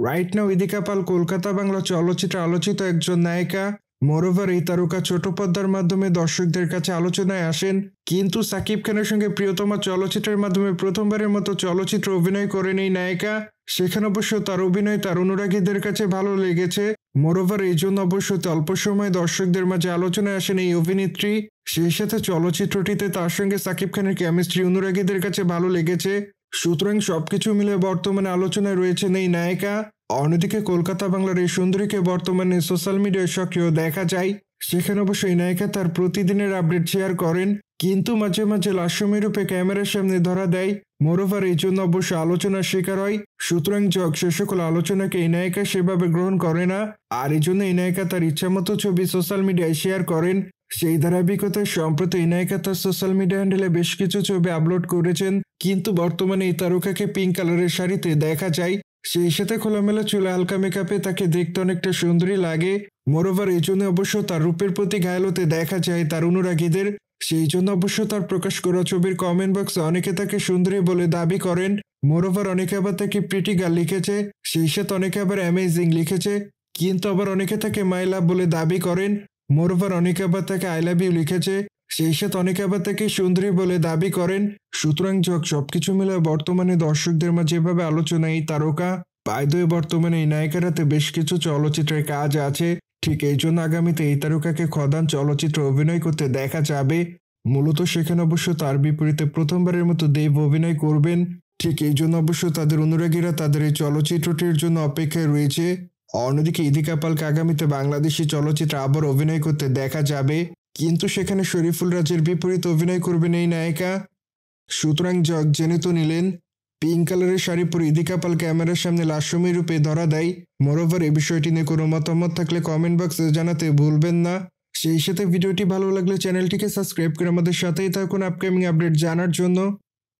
Right now ইদিকা পাল কলকাতা বাংলা চলচ্চিত্রে আলোচিত একজন নায়িকা। মোরওভার এই তারকা ছোট পর্দার মাধ্যমে দর্শকদের কাছে আলোচনায় আসেন, কিন্তু সাকিব খানের সঙ্গে প্রিয়তমা চলচ্চিত্রের মাধ্যমে প্রথমবারের মতো চলচ্চিত্রে অভিনয় করেন এই নায়িকা। সেখানে অবশ্য তার অভিনয় তার অনুরাগীদের কাছে ভালো লেগেছে। মোরওভার এই জন্য অবশ্য অল্প সময় দর্শকদের মাঝে আলোচনায় আসেন এই অভিনেত্রী। সেই সাথে চলচ্চিত্রটিতে তার সঙ্গে সাকিব খানের কেমিস্ট্রি অনুরাগীদের কাছে ভালো লেগেছে। সুতরাং সবকিছু মিলে বর্তমানে আলোচনায় রয়েছেন এই নায়িকা। অন্যদিকে কলকাতা বাংলার এই সুন্দরীকে বর্তমানে সোশ্যাল মিডিয়ায় সক্রিয় দেখা যায়। সেখানে অবশ্য এই নায়িকা তার প্রতিদিনের আপডেট শেয়ার করেন, কিন্তু মাঝে মাঝে লাস্যময়ী রূপে ক্যামেরার সামনে ধরা দেয়। মোরওভার এই জন্য অবশ্য আলোচনার শিকার হয়। সুতরাং সে সকল আলোচনাকে এই নায়িকা সেভাবে গ্রহণ করে না, আর এই জন্য এই নায়িকা তার ইচ্ছামতো ছবি সোশ্যাল মিডিয়ায় শেয়ার করেন। সেই ধারাবাহিকতায় সম্প্রতি এই নায়িকা তার সোশ্যাল মিডিয়া হ্যান্ডেলে বেশ কিছু ছবি আপলোড করেছেন, কিন্তু বর্তমানে এই তারকাকে পিঙ্ক কালারের শাড়িতে দেখা যায়। সেই সাথে খোলামেলা চুলে হালকা মেকআপে তাকে দেখতে অনেকটা সুন্দরী লাগে। মোরওভার এই জন্য অবশ্য তার রূপের প্রতি ঘায়াল হতে দেখা যায় তার অনুরাগীদের। সেই জন্য অবশ্য তার প্রকাশ করা ছবির কমেন্ট বক্সে অনেকে তাকে সুন্দরী বলে দাবি করেন। মোরওভার অনেকে আবার তাকে প্রিটি গার্ল লিখেছে, সেই সাথে অনেকে আবার অ্যামেজিং লিখেছে, কিন্তু আবার অনেকে তাকে মাই লাভ বলে দাবি করেন। মোরওভার অনেকে আবার তাকে আই লাভ ইউ লিখেছে, সেই সাথে অনেকে আবার তাকে সুন্দরী বলে দাবি করেন। সুতরাং সবকিছু মিলে বর্তমানে দর্শকদের মাঝে এভাবে আলোচনা এই তারকা। বাই বর্তমানে এই নায়িকার হাতে বেশ কিছু চলচ্চিত্রের কাজ আছে। ঠিক এই জন্য আগামীতে এই তারকাকে খদান চলচ্চিত্রে অভিনয় করতে দেখা যাবে। মূলত সেখানে অবশ্য তার বিপরীতে প্রথমবারের মতো দেব অভিনয় করবেন। ঠিক এই জন্য অবশ্য তাদের অনুরাগীরা তাদের এই চলচ্চিত্রটির জন্য অপেক্ষায় রয়েছে। অন্যদিকে ইদিকা পালকে আগামীতে বাংলাদেশি চলচ্চিত্রে আবার অভিনয় করতে দেখা যাবে, কিন্তু সেখানে শরীফুল রাজের বিপরীতে অভিনয় করবেন এই নায়িকা। সুতরাং জেনে তো নিলেন, পিঙ্ক কালারের শাড়ি পরে ইদিকা পাল ক্যামেরার সামনে লাস্যময়ী রূপে ধরা দেয়। মোরওভার এই বিষয়টি নিয়ে কোনো মতামত থাকলে কমেন্ট বক্সে জানাতে ভুলবেন না। সেই সাথে ভিডিওটি ভালো লাগলে চ্যানেলটিকে সাবস্ক্রাইব করে আমাদের সাথেই থাকুন আপকামিং আপডেট জানার জন্য।